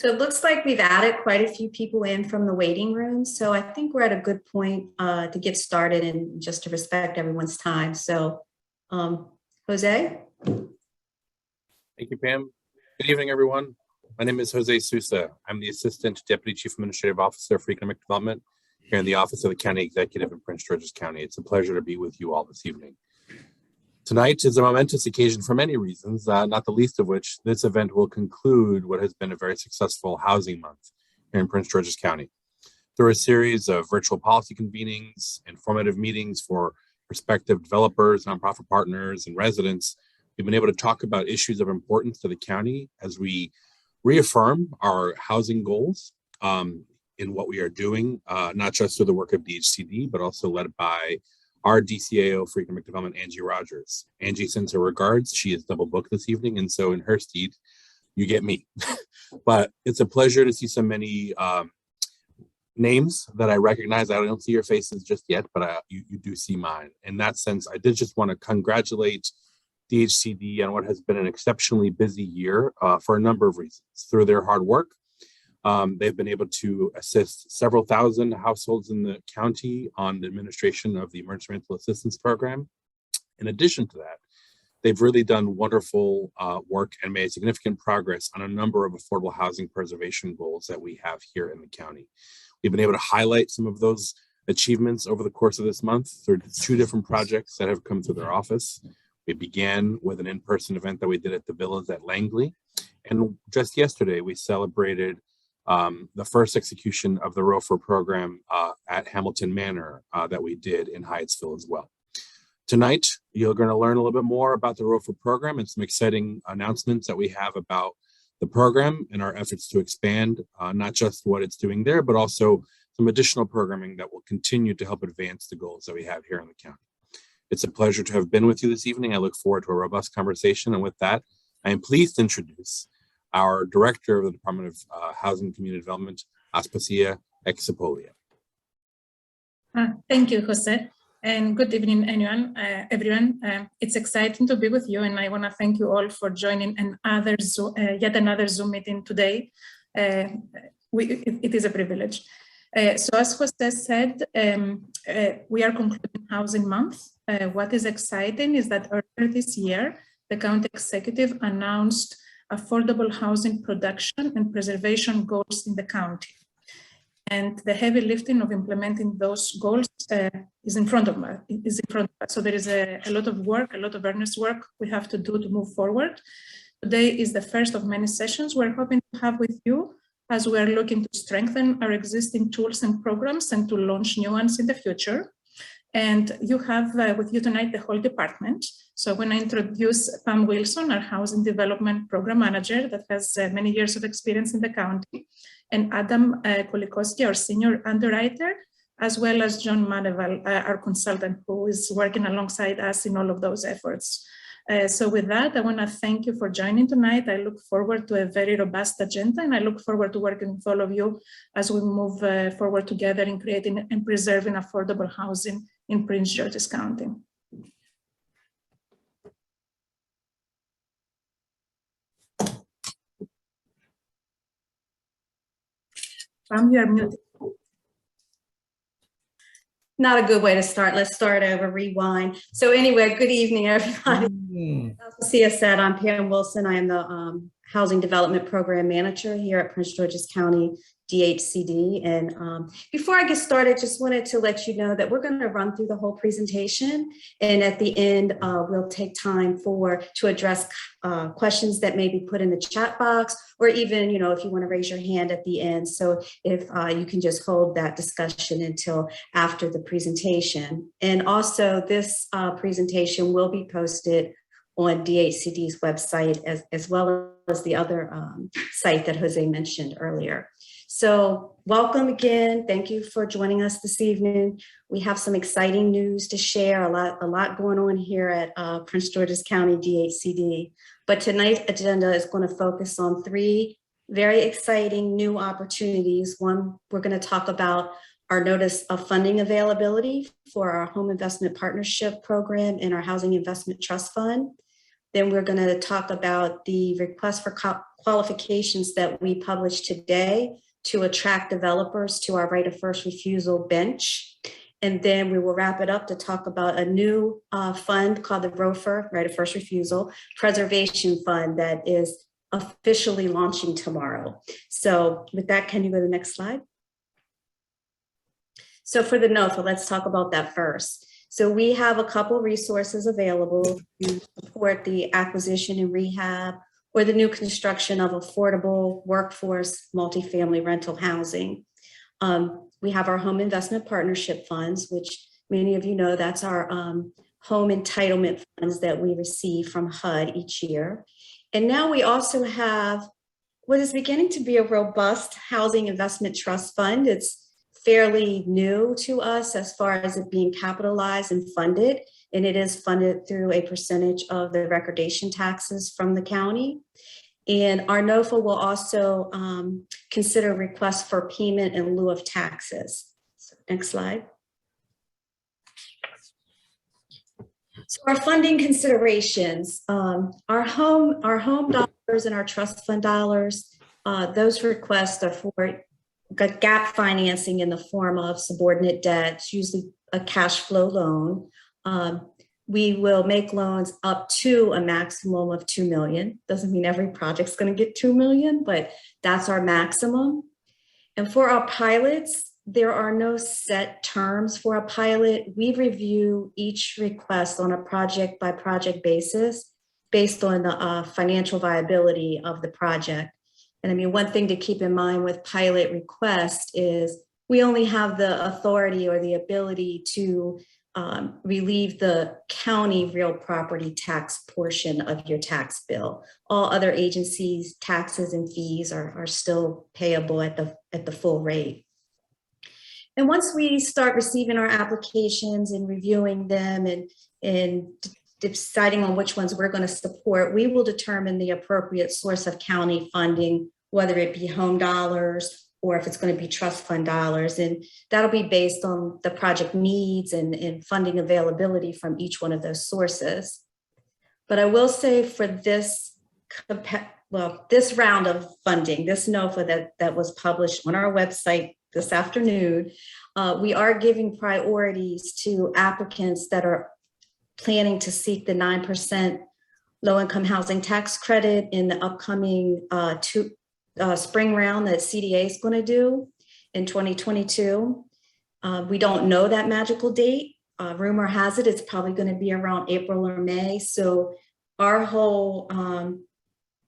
So it looks like we've added quite a few people in from the waiting room. So I think we're at a good point to get started and just to respect everyone's time. So Jose? Thank you, Pam. Good evening, everyone. My name is Jose Sousa. I'm the Assistant Deputy Chief Administrative Officer for Economic Development here in the Office of the County Executive in Prince George's County. It's a pleasure to be with you all this evening. Tonight is a momentous occasion for many reasons, not the least of which this event will conclude what has been a very successful housing month here in Prince George's County. Through a series of virtual policy convenings, informative meetings for prospective developers, nonprofit partners, and residents, we've been able to talk about issues of importance to the county as we reaffirm our housing goals in what we are doing, not just through the work of DHCD, but also led by our DCAO for Economic Development, Angie Rogers. Angie sends her regards. She is double booked this evening, and so in her stead, you get me. But it's a pleasure to see so many names that I recognize. I don't see your faces just yet, but you do see mine. In that sense, I did just want to congratulate DHCD on what has been an exceptionally busy year for a number of reasons. Through their hard work, they've been able to assist several thousand households in the county on the administration of the Emergency Rental Assistance Program. In addition to that, they've really done wonderful work and made significant progress on a number of affordable housing preservation goals that we have here in the county. We've been able to highlight some of those achievements over the course of this month through 2 different projects that have come through their office. We began with an in-person event that we did at the Villas at Langley. And just yesterday, we celebrated the first execution of the ROFR program at Hamilton Manor that we did in Hyattsville as well. Tonight, you're going to learn a little bit more about the ROFR program and some exciting announcements that we have about the program and our efforts to expand not just what it's doing there, but also some additional programming that will continue to help advance the goals that we have here in the county. It's a pleasure to have been with you this evening. I look forward to a robust conversation. And with that, I am pleased to introduce our Director of the Department of Housing and Community Development, Aspasia Exapolia. Thank you, Jose. And good evening, everyone. It's exciting to be with you, and I want to thank you all for joining yet another Zoom meeting today. It is a privilege. So as Jose said, we are concluding Housing Month. What is exciting is that earlier this year, the County Executive announced affordable housing production and preservation goals in the county. And the heavy lifting of implementing those goals is in front of us. So there is a lot of work, a lot of earnest work we have to do to move forward. Today is the first of many sessions we're hoping to have with you as we are looking to strengthen our existing tools and programs and to launch new ones in the future. And you have with you tonight the whole department. So when I introduce Pam Wilson, our Housing Development Program Manager that has many years of experience in the county, and Adam Kolikoski, our Senior Underwriter, as well as John Maneval, our consultant, who is working alongside us in all of those efforts. So with that, I want to thank you for joining tonight. I look forward to a very robust agenda, and I look forward to working with all of you as we move forward together in creating and preserving affordable housing in Prince George's County. Pam, you are muted. Not a good way to start. Let's start over, rewind. So anyway, good evening, everybody. As Cia said, I'm Pam Wilson. I am the Housing Development Program Manager here at Prince George's County DHCD. And before I get started, just wanted to let you know that we're going to run through the whole presentation. And at the end, we'll take time to address questions that may be put in the chat box, or even, if you want to raise your hand at the end. So if you can just hold that discussion until after the presentation. And also this presentation will be posted on DHCD's website as well as the other site that Jose mentioned earlier. So welcome again. Thank you for joining us this evening. We have some exciting news to share, a lot going on here at Prince George's County DHCD. But tonight's agenda is going to focus on 3 very exciting new opportunities. One, we're going to talk about our notice of funding availability for our Home Investment Partnership Program and our Housing Investment Trust Fund. Then we're going to talk about the request for qualifications that we published today to attract developers to our right of first refusal bench. And then we will wrap it up to talk about a new fund called the ROFR, right of first refusal, preservation fund that is officially launching tomorrow. So with that, can you go to the next slide? So for the NOFA, let's talk about that first. So we have a couple resources available to support the acquisition and rehab or the new construction of affordable workforce multifamily rental housing. We have our home investment partnership funds, which many of you know, that's our home entitlement funds that we receive from HUD each year. And now we also have what is beginning to be a robust housing investment trust fund. It's fairly new to us as far as it being capitalized and funded, and it is funded through a percentage of the recordation taxes from the county. And our NOFA will also consider requests for payment in lieu of taxes. So next slide. So our funding considerations, our home dollars and our trust fund dollars, those requests are for gap financing in the form of subordinate debt. It's usually a cash flow loan. We will make loans up to a maximum of $2 million. Doesn't mean every project's going to get $2 million, but that's our maximum. And for our pilots, there are no set terms for a pilot. We review each request on a project by project basis based on the financial viability of the project. And I mean, one thing to keep in mind with pilot requests is we only have the authority or the ability to relieve the county real property tax portion of your tax bill. All other agencies' taxes and fees are still payable at the full rate. And once we start receiving our applications and reviewing them and deciding on which ones we're going to support, we will determine the appropriate source of county funding, whether it be home dollars or if it's going to be trust fund dollars. And that'll be based on the project needs and funding availability from each one of those sources. But I will say for this round of funding, this NOFA that was published on our website this afternoon, we are giving priorities to applicants that are planning to seek the 9% low-income housing tax credit in the upcoming spring round that CDA is going to do in 2022. We don't know that magical date. Rumor has it it's probably going to be around April or May. So our whole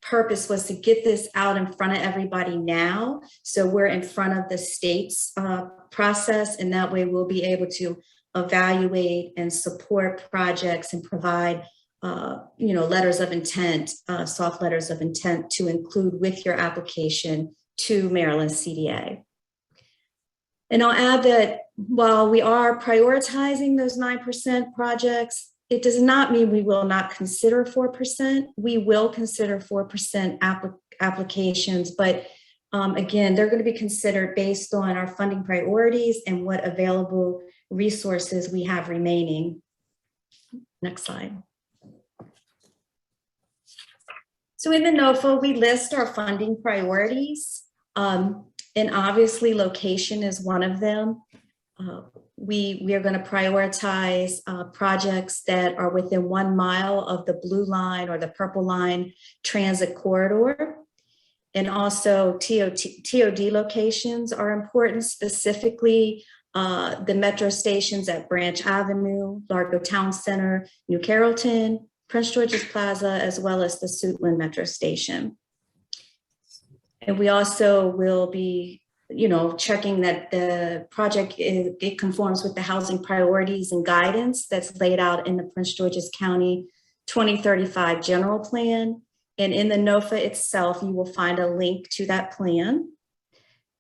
purpose was to get this out in front of everybody now. So we're in front of the state's process, and that way we'll be able to evaluate and support projects and provide letters of intent, soft letters of intent to include with your application to Maryland CDA. And I'll add that while we are prioritizing those 9% projects, it does not mean we will not consider 4%. We will consider 4% applications, but again, they're going to be considered based on our funding priorities and what available resources we have remaining. Next slide. So in the NOFA, we list our funding priorities, and obviously location is one of them. We are going to prioritize projects that are within 1 mile of the blue line or the purple line transit corridor. And also TOD locations are important, specifically the metro stations at Branch Avenue, Largo Town Center, New Carrollton, Prince George's Plaza, as well as the Suitland Metro Station. And we also will be checking that the project it conforms with the housing priorities and guidance that's laid out in the Prince George's County 2035 general plan. And in the NOFA itself, you will find a link to that plan.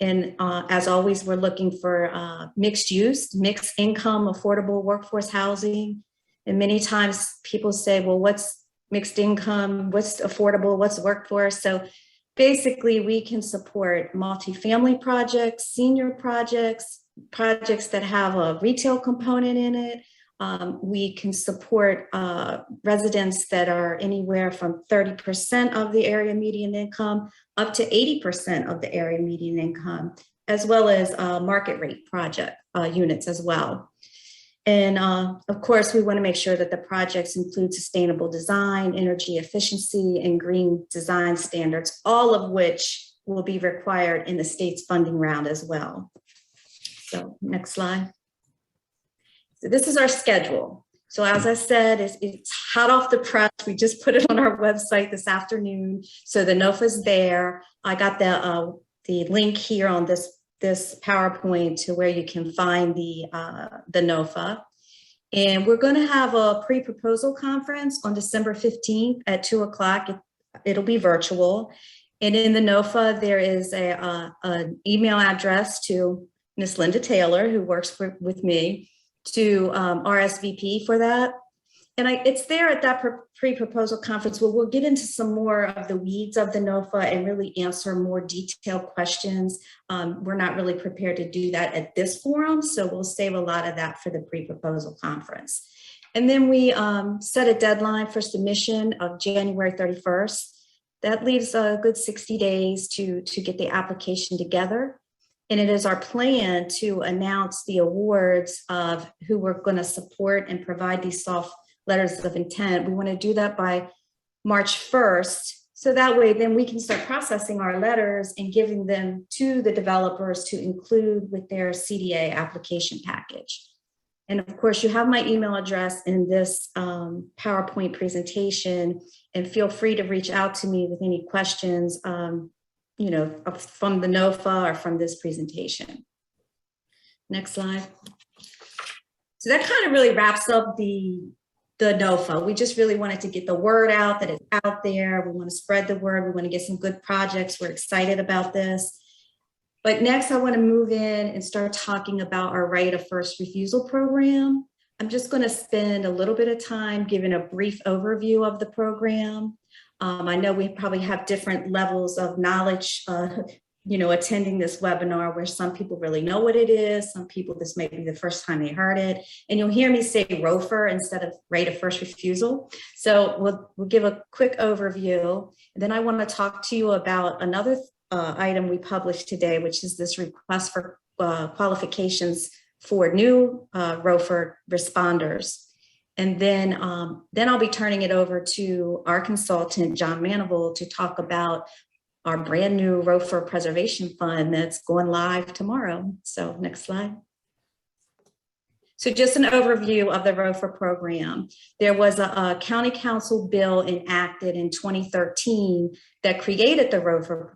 And as always, we're looking for mixed use, mixed income, affordable workforce housing. And many times people say, well, what's mixed income? What's affordable? What's workforce? So basically, we can support multifamily projects, senior projects, projects that have a retail component in it, we can support residents that are anywhere from 30% of the area median income up to 80% of the area median income, as well as market rate project units as well. And of course, we want to make sure that the projects include sustainable design, energy efficiency, and green design standards, all of which will be required in the state's funding round as well. So next slide. So this is our schedule. So as I said, it's hot off the press. We just put it on our website this afternoon. So the NOFA's there. I got the link here on this PowerPoint to where you can find the NOFA. And we're going to have a pre-proposal conference on December 15th at 2 o'clock. It'll be virtual. And in the NOFA, there is an email address to Ms. Linda Taylor, who works with me, to RSVP for that. And it's there at that pre-proposal conference where we'll get into some more of the weeds of the NOFA and really answer more detailed questions. We're not really prepared to do that at this forum, so we'll save a lot of that for the pre-proposal conference. And then we set a deadline for submission of January 31st. That leaves a good 60 days to get the application together. And it is our plan to announce the awards of who we're going to support and provide these soft letters of intent. We want to do that by March 1st. So that way, then we can start processing our letters and giving them to the developers to include with their CDA application package. And of course, you have my email address in this PowerPoint presentation, and feel free to reach out to me with any questions, you know, from the NOFA or from this presentation. Next slide. So that kind of really wraps up the NOFA. We just really wanted to get the word out that it's out there. We want to spread the word. We want to get some good projects. We're excited about this. But next, I want to move in and start talking about our right of first refusal program. I'm just going to spend a little bit of time giving a brief overview of the program. I know we probably have different levels of knowledge, you know, attending this webinar, where some people really know what it is. Some people, this may be the first time they heard it. And you'll hear me say ROFR instead of right of first refusal. So we'll give a quick overview. And then I want to talk to you about another item we published today, which is this request for qualifications for new ROFR responders. And then I'll be turning it over to our consultant, John Manival, to talk about our brand new ROFR Preservation Fund that's going live tomorrow. So next slide. So just an overview of the ROFR program. There was a county council bill enacted in 2013 that created the ROFR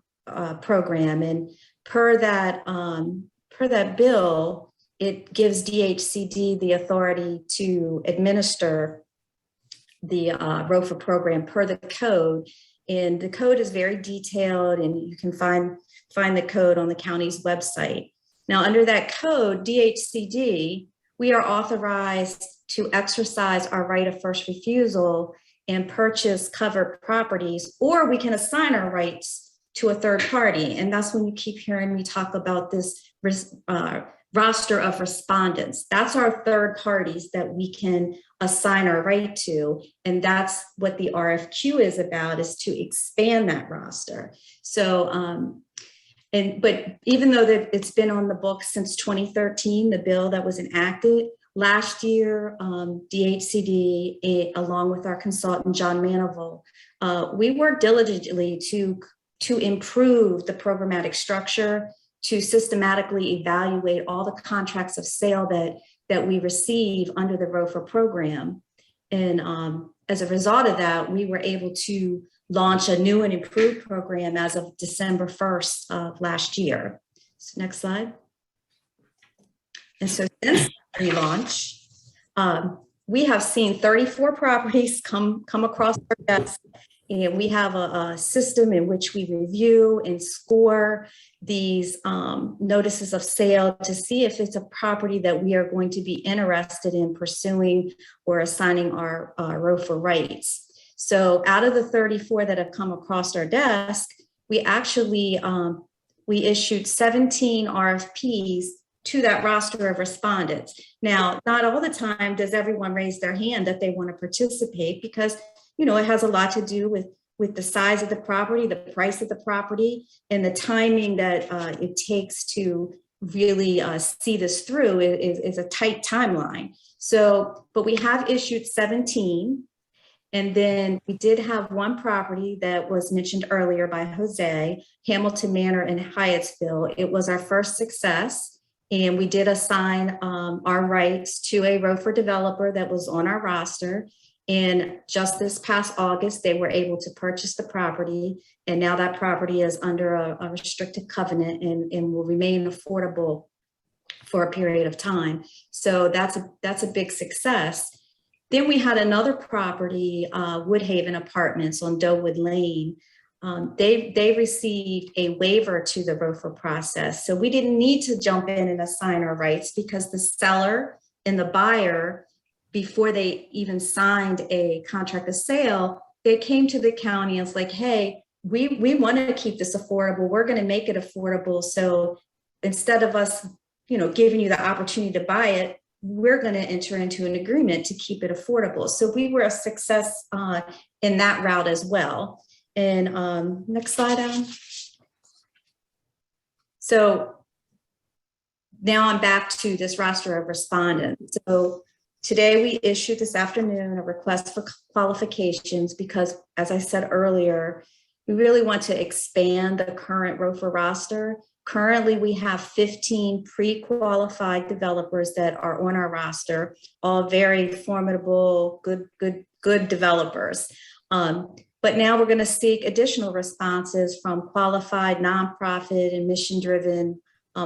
program. And per that bill, it gives DHCD the authority to administer the ROFR program per the code. And the code is very detailed, and you can find the code on the county's website. Now, under that code, DHCD, we are authorized to exercise our right of first refusal and purchase covered properties, or we can assign our rights to a third party. And that's when you keep hearing me talk about this roster of respondents. That's our third parties that we can assign our right to. And that's what the RFQ is about, is to expand that roster. So, but even though it's been on the books since 2013, the bill that was enacted, last year, DHCD, along with our consultant, John Manival, we worked diligently to improve the programmatic structure, to systematically evaluate all the contracts of sale that we receive under the ROFR program. And as a result of that, we were able to launch a new and improved program as of December 1st of last year. So next slide. And so since the relaunch, we have seen 34 properties come across our desk. And we have a system in which we review and score these notices of sale to see if it's a property that we are going to be interested in pursuing or assigning our ROFR rights. So out of the 34 that have come across our desk, we actually we issued 17 RFPs to that roster of respondents. Now, not all the time does everyone raise their hand that they want to participate, because, you know, it has a lot to do with the size of the property, the price of the property, and the timing that it takes to really see this through is a tight timeline. So, but we have issued 17. And then we did have one property that was mentioned earlier by Jose, Hamilton Manor in Hyattsville. It was our first success, and we did assign our rights to a ROFR developer that was on our roster. And just this past August, they were able to purchase the property, and now that property is under a restricted covenant and will remain affordable for a period of time. So that's a big success. Then we had another property, Woodhaven Apartments on Doewood Lane. They received a waiver to the ROFR process. So we didn't need to jump in and assign our rights, because the seller and the buyer, before they even signed a contract of sale, they came to the county and was like, hey, we want to keep this affordable. We're going to make it affordable. So instead of us, you know, giving you the opportunity to buy it, we're going to enter into an agreement to keep it affordable. So we were a success in that route as well. And next slide, Adam. So now I'm back to this roster of respondents. So today we issued this afternoon a request for qualifications, because, as I said earlier, we really want to expand the current ROFR roster. Currently, we have 15 pre-qualified developers that are on our roster, all very formidable, good developers. But now we're going to seek additional responses from qualified nonprofit and mission-driven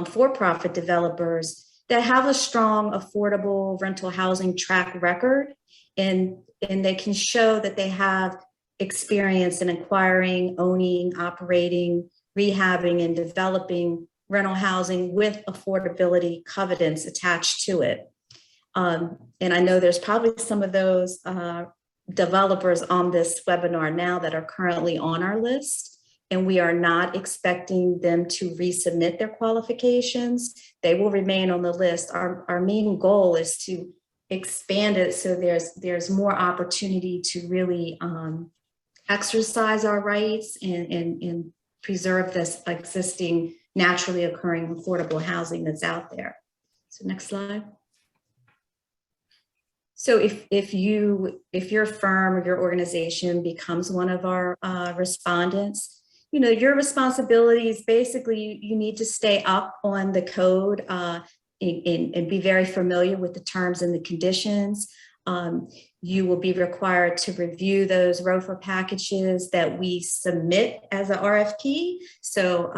for-profit developers that have a strong, affordable rental housing track record, and they can show that they have experience in acquiring, owning, operating, rehabbing, and developing rental housing with affordability covenants attached to it. And I know there's probably some of those developers on this webinar now that are currently on our list, and we are not expecting them to resubmit their qualifications. They will remain on the list. Our main goal is to expand it so there's more opportunity to really exercise our rights and preserve this existing naturally occurring affordable housing that's out there. So next slide. So if your firm or your organization becomes one of our respondents, you know, your responsibility is basically you need to stay up on the code and be very familiar with the terms and the conditions. You will be required to review those ROFR packages that we submit as an RFP. So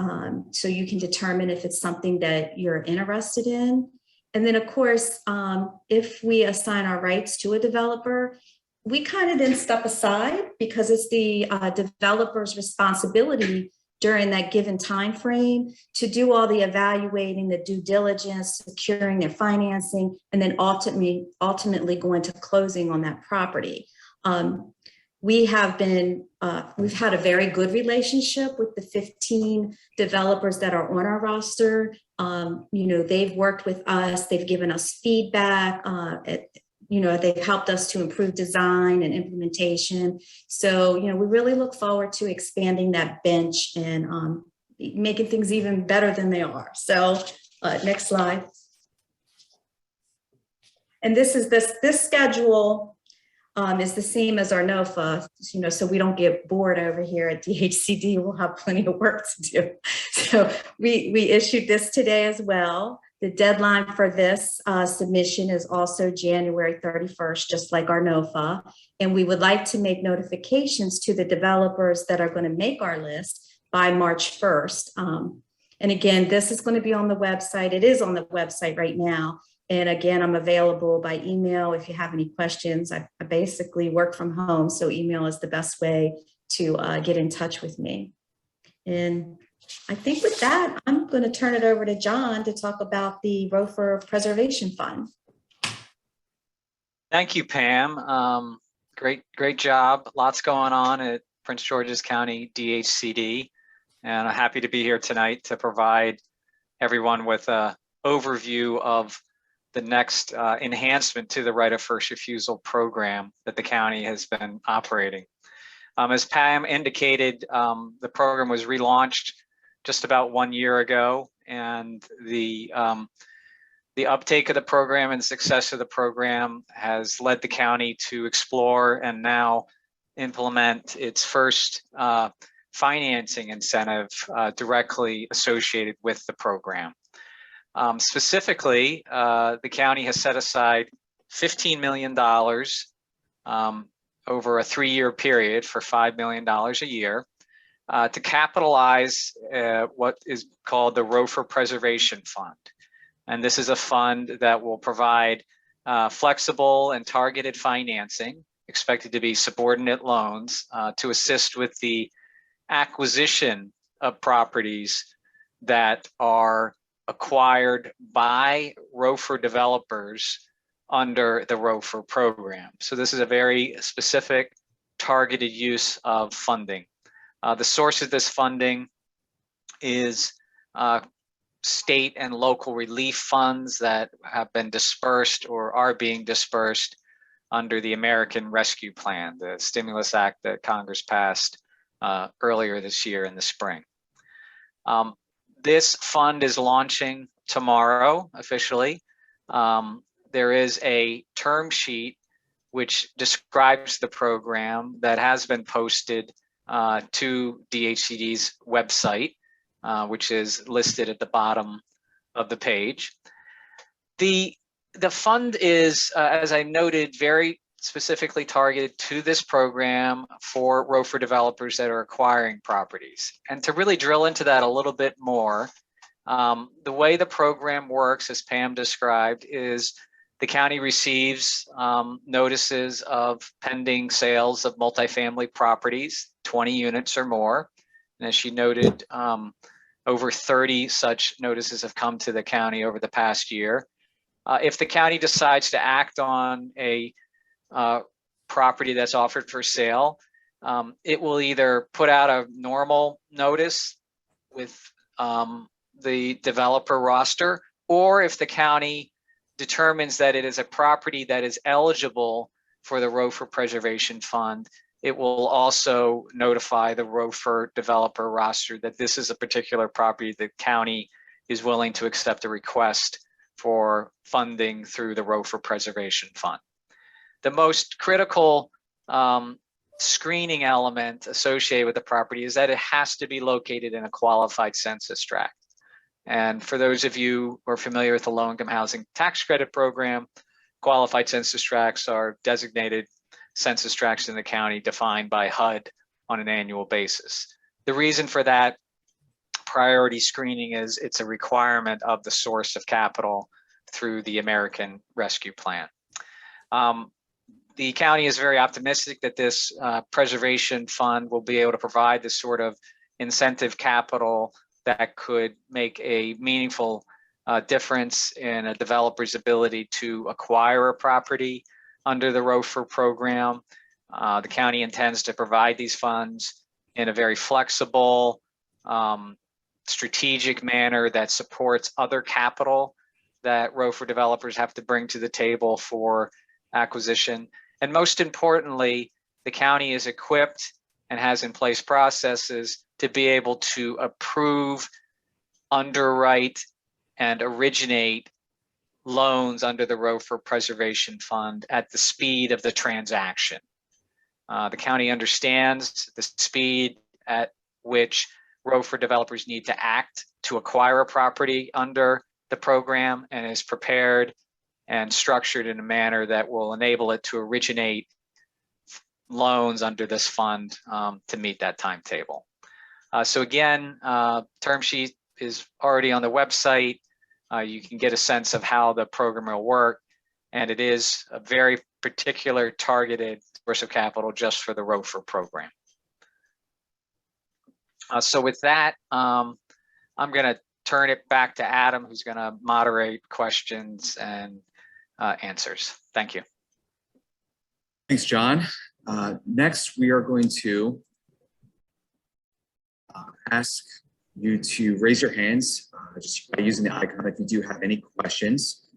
you can determine if it's something that you're interested in. And then of course, if we assign our rights to a developer, we kind of then step aside, because it's the developer's responsibility during that given time frame to do all the evaluating, the due diligence, securing their financing, and then ultimately going to closing on that property. We've had a very good relationship with the 15 developers that are on our roster. You know, they've worked with us, they've given us feedback, you know, they've helped us to improve design and implementation. So, you know, we really look forward to expanding that bench and making things even better than they are. So next slide. And this schedule is the same as our NOFA, you know, so we don't get bored over here at DHCD. We'll have plenty of work to do. So we issued this today as well. The deadline for this submission is also January 31st, just like our NOFA. And we would like to make notifications to the developers that are going to make our list by March 1st. And again, this is going to be on the website. It is on the website right now. And again, I'm available by email if you have any questions. I basically work from home, so email is the best way to get in touch with me. And I think with that, I'm going to turn it over to John to talk about the ROFR Preservation Fund. Thank you, Pam. Great job. Lots going on at Prince George's County DHCD. And I'm happy to be here tonight to provide everyone with a overview of the next enhancement to the right of first refusal program that the county has been operating. As Pam indicated, the program was relaunched just about 1 year ago, and the uptake of the program and success of the program has led the county to explore and now implement its first financing incentive directly associated with the program. Specifically, the county has set aside $15 million over a 3-year period for $5 million a year to capitalize what is called the ROFR Preservation Fund. And this is a fund that will provide flexible and targeted financing, expected to be subordinate loans, to assist with the acquisition of properties that are acquired by ROFR developers under the ROFR program. So this is a very specific targeted use of funding. The source of this funding is state and local relief funds that have been dispersed or are being dispersed under the American Rescue Plan, the stimulus act that Congress passed earlier this year in the spring. This fund is launching tomorrow officially. There is a term sheet which describes the program that has been posted to DHCD's website, which is listed at the bottom of the page. The fund is, as I noted, very specifically targeted to this program for ROFR developers that are acquiring properties. And to really drill into that a little bit more, the way the program works, as Pam described, is the county receives notices of pending sales of multifamily properties, 20 units or more. And as she noted, over 30 such notices have come to the county over the past year. If the county decides to act on a property that's offered for sale, it will either put out a normal notice with the developer roster, or if the county determines that it is a property that is eligible for the ROFR Preservation Fund, it will also notify the ROFR developer roster that this is a particular property the county is willing to accept a request for funding through the ROFR Preservation Fund. The most critical screening element associated with the property is that it has to be located in a qualified census tract. And for those of you who are familiar with the low-income housing tax credit program, qualified census tracts are designated census tracts in the county defined by HUD on an annual basis. The reason for that priority screening is it's a requirement of the source of capital through the American Rescue Plan. The county is very optimistic that this preservation fund will be able to provide this sort of incentive capital that could make a meaningful difference in a developer's ability to acquire a property under the ROFR program. The county intends to provide these funds in a very flexible, strategic manner that supports other capital that ROFR developers have to bring to the table for acquisition. And most importantly, the county is equipped and has in place processes to be able to approve, underwrite, and originate loans under the ROFR Preservation Fund at the speed of the transaction. The county understands the speed at which ROFR developers need to act to acquire a property under the program, and is prepared and structured in a manner that will enable it to originate loans under this fund to meet that timetable. So again, term sheet is already on the website. You can get a sense of how the program will work, and it is a very particular targeted source of capital just for the ROFR program. So with that, I'm going to turn it back to Adam, who's going to moderate questions and answers. Thank you. Thanks, John. Next, we are going to ask you to raise your hands just by using the icon if you do have any questions,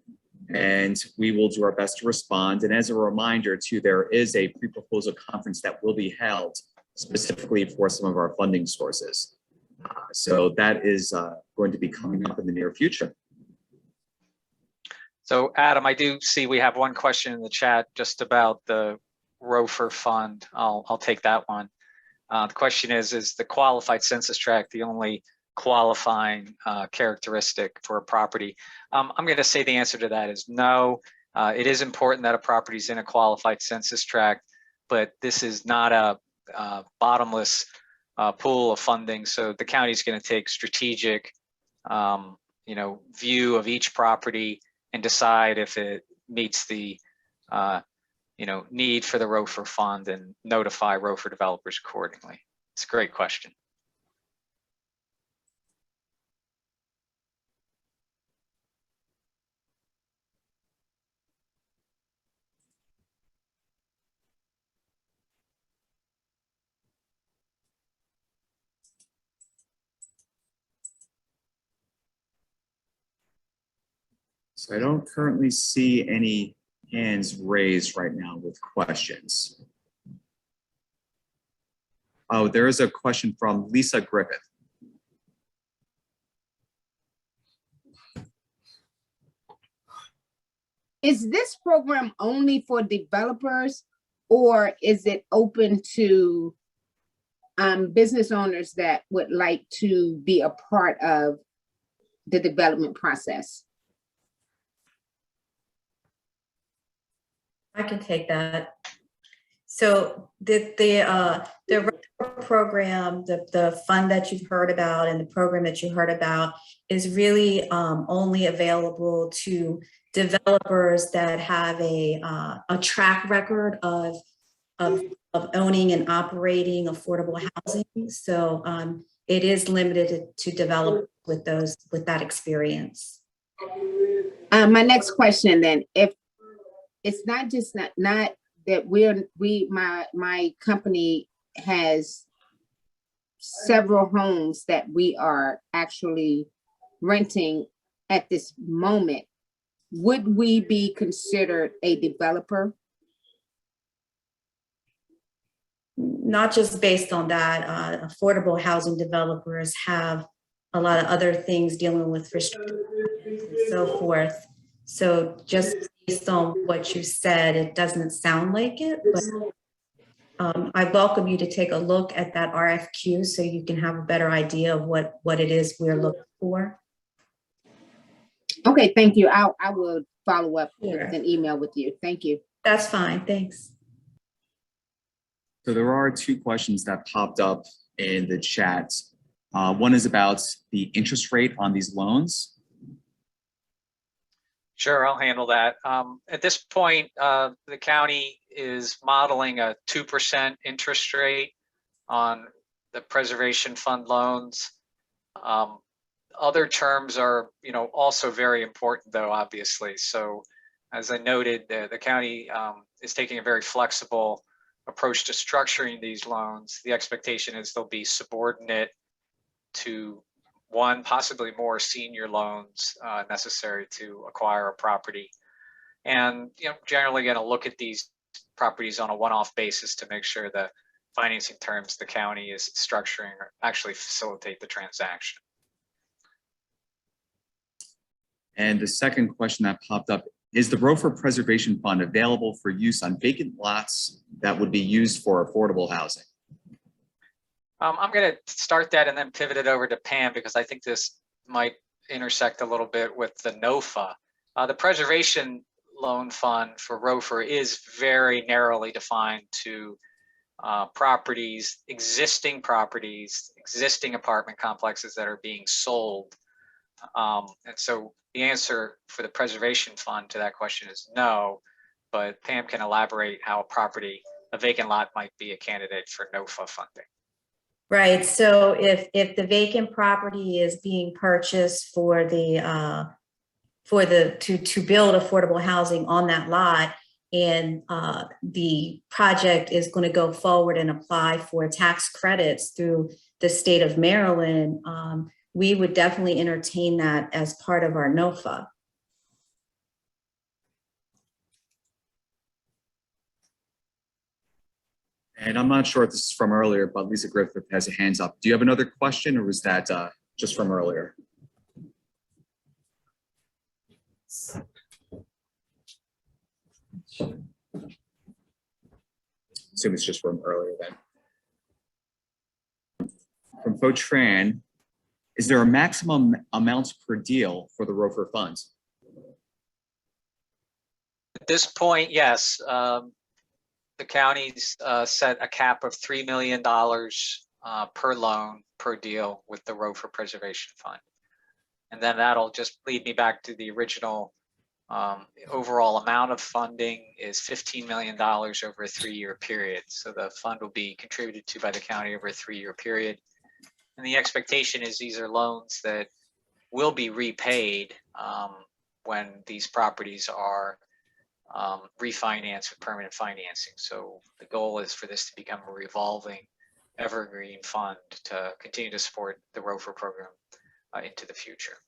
and we will do our best to respond. And as a reminder too, there is a pre-proposal conference that will be held specifically for some of our funding sources. So that is going to be coming up in the near future. So Adam, I do see we have one question in the chat just about the ROFR fund. I'll take that one. The question is the qualified census tract the only qualifying characteristic for a property? I'm going to say the answer to that is no. It is important that a property is in a qualified census tract, but this is not a bottomless pool of funding. So the county is going to take strategic, view of each property and decide if it meets the need for the ROFR fund and notify ROFR developers accordingly. It's a great question. So I don't currently see any hands raised right now with questions. Oh, there is a question from Lisa Griffith. Is this program only for developers, or is it open to business owners that would like to be a part of the development process? I can take that. So the program, the fund that you've heard about and the program that you heard about is really only available to developers that have a track record of owning and operating affordable housing. So it is limited to developers with that experience. My next question then, if it's not just not that my company has several homes that we are actually renting at this moment, would we be considered a developer? Not just based on that, affordable housing developers have a lot of other things dealing with restrictions and so forth. So just based on what you said, it doesn't sound like it, but I welcome you to take a look at that RFQ so you can have a better idea of what it is we're looking for. Okay, thank you. I will follow up Sure. with an email with you. Thank you. That's fine, thanks. So there are two questions that popped up in the chat. One is about the interest rate on these loans. Sure, I'll handle that. At this point, the county is modeling a 2% interest rate on the preservation fund loans. Other terms are, also very important though, obviously. So as I noted, the county is taking a very flexible approach to structuring these loans. The expectation is they'll be subordinate to one, possibly more senior loans necessary to acquire a property. And generally going to look at these properties on a one-off basis to make sure the financing terms the county is structuring actually facilitate the transaction. And the second question that popped up, is the ROFR Preservation Fund available for use on vacant lots that would be used for affordable housing? I'm going to start that and then pivot it over to Pam because I think this might intersect a little bit with the NOFA. The Preservation Loan Fund for ROFR is very narrowly defined to properties, existing apartment complexes that are being sold. And so the answer for the Preservation Fund to that question is no, but Pam can elaborate how a vacant lot might be a candidate for NOFA funding. Right. So if the vacant property is being purchased to build affordable housing on that lot, and the project is going to go forward and apply for tax credits through the state of Maryland, we would definitely entertain that as part of our NOFA. And I'm not sure if this is from earlier, but Lisa Griffith has a hands up. Do you have another question, or was that just from earlier? Assume it's just from earlier then. From Fotran, is there a maximum amount per deal for the ROFR funds? At this point, yes. The county's set a cap of $3 million per loan per deal with the ROFR Preservation Fund. And then that'll just lead me back to the original overall amount of funding is $15 million over a 3-year period. So the fund will be contributed to by the county over a 3-year period. And the expectation is these are loans that will be repaid when these properties are refinanced with permanent financing. So the goal is for this to become a revolving evergreen fund to continue to support the ROFR program into the future.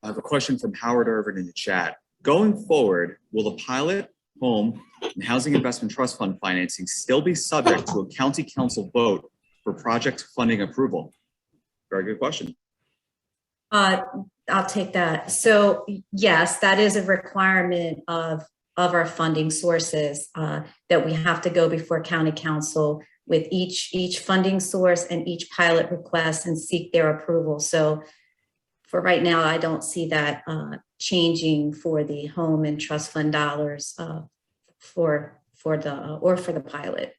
I have a question from Howard Irvin in the chat. Going forward, will the pilot, home, and housing investment trust fund financing still be subject to a county council vote for project funding approval? Very good question. I'll take that. So yes, that is a requirement of our funding sources, that we have to go before county council with each funding source and each pilot request and seek their approval. So for right now, I don't see that changing for the home and trust fund dollars for the pilot.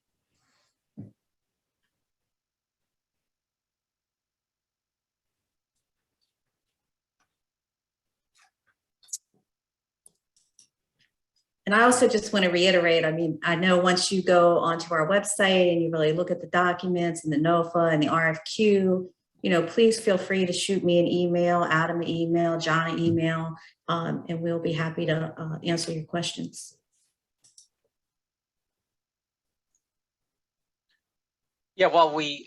And I also just want to reiterate, I mean, I know once you go onto our website and you really look at the documents and the NOFA and the RFQ, you know, please feel free to shoot me an email, Adam an email, John an email, and we'll be happy to answer your questions. Yeah, while we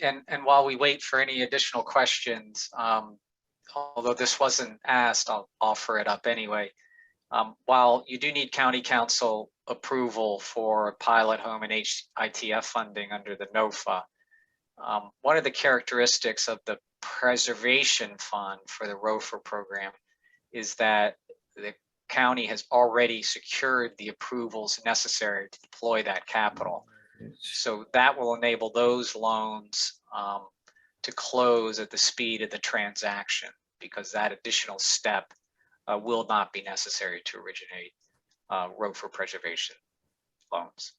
wait for any additional questions, although this wasn't asked, I'll offer it up anyway. While you do need county council approval for pilot home and ITF funding under the NOFA, one of the characteristics of the preservation fund for the ROFR program is that the county has already secured the approvals necessary to deploy that capital. So that will enable those loans to close at the speed of the transaction, because that additional step will not be necessary to originate ROFR preservation loans.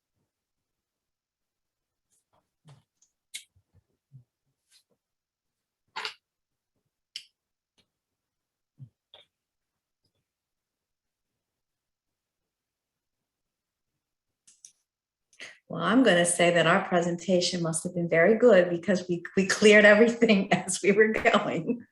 Well, I'm going to say that our presentation must have been very good because we cleared everything as we were going.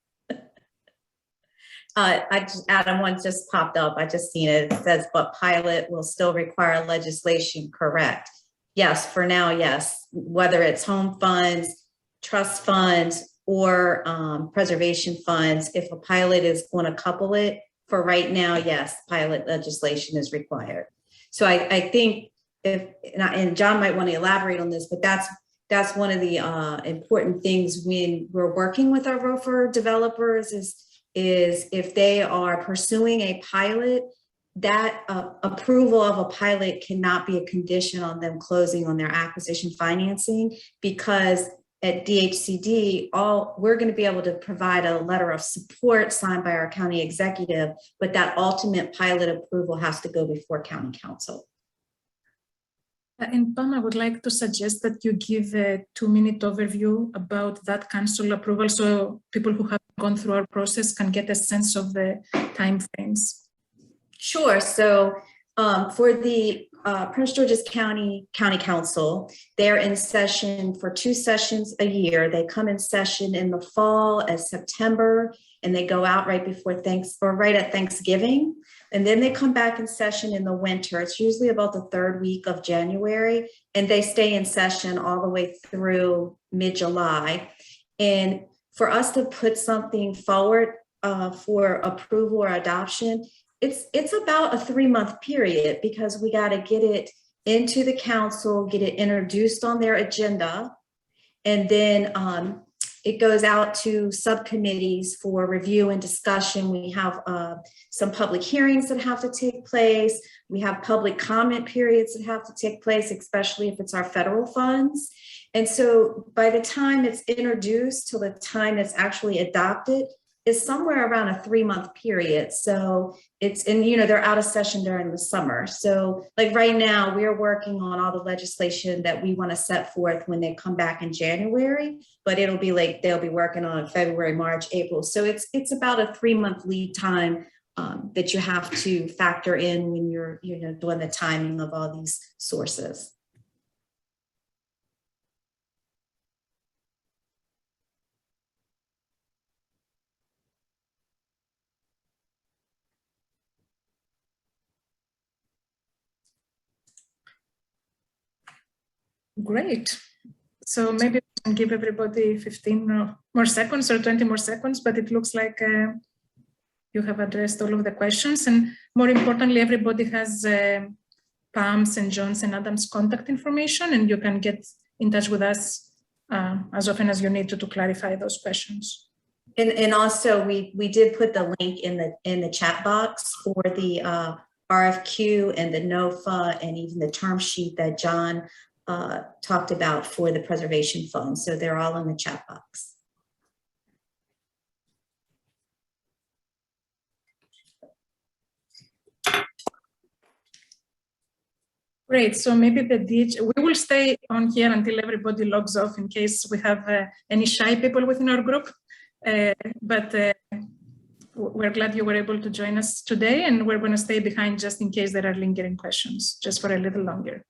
Adam, one just popped up. I just seen it. It says, but pilot will still require legislation, correct? Yes, for now, yes. Whether it's home funds, trust funds, or preservation funds, if a pilot is going to couple it, for right now, yes, pilot legislation is required. So I think and John might want to elaborate on this, but that's one of the important things when we're working with our ROFR developers is if they are pursuing a pilot, that approval of a pilot cannot be a condition on them closing on their acquisition financing, because at DHCD, we're going to be able to provide a letter of support signed by our county executive, but that ultimate pilot approval has to go before county council. And Pam, I would like to suggest that you give a 2-minute overview about that council approval so people who have gone through our process can get a sense of the time frames. Sure. So For the Prince George's County Council, they're in session for 2 sessions a year. They come in session in the fall as September, and they go out right before right at Thanksgiving. And then they come back in session in the winter. It's usually about the 3rd week of January, and they stay in session all the way through mid-July. And for us to put something forward for approval or adoption, it's about a 3-month period, because we got to get it into the council, get it introduced on their agenda, and then it goes out to subcommittees for review and discussion. We have some public hearings that have to take place. We have public comment periods that have to take place, especially if it's our federal funds. And so by the time it's introduced till the time it's actually adopted, is somewhere around a 3-month period. So they're out of session during the summer. So like right now, we're working on all the legislation that we want to set forth when they come back in January, but it'll be like, they'll be working on February, March, April. So it's about a 3-month lead time that you have to factor in when you're doing the timing of all these sources. Great. So maybe we can give everybody 15 more seconds or 20 more seconds, but it looks like you have addressed all of the questions. And more importantly, everybody has Pam's and John's and Adam's contact information, and you can get in touch with us as often as you need to clarify those questions. And also we did put the link in the chat box for the RFQ and the NOFA and even the term sheet that John talked about for the preservation fund. So they're all in the chat box. Great. So maybe we will stay on here until everybody logs off in case we have any shy people within our group. But we're glad you were able to join us today, and we're going to stay behind just in case there are lingering questions, just for a little longer.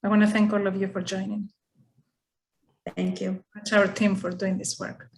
I want to thank all of you for joining. Thank you. That's our team for doing this work.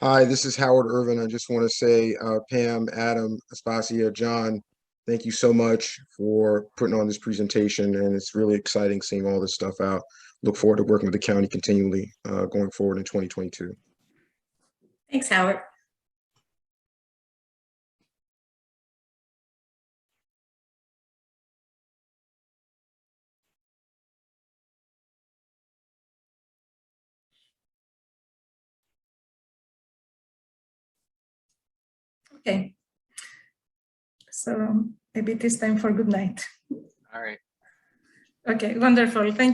Hi, this is Howard Irvin. I just want to say, Pam, Adam, Aspasia, John, thank you so much for putting on this presentation. And it's really exciting seeing all this stuff out. Look forward to working with the county continually going forward in 2022. Thanks, Howard. Okay. So maybe it is time for good night. All right. Okay, wonderful. Thank you.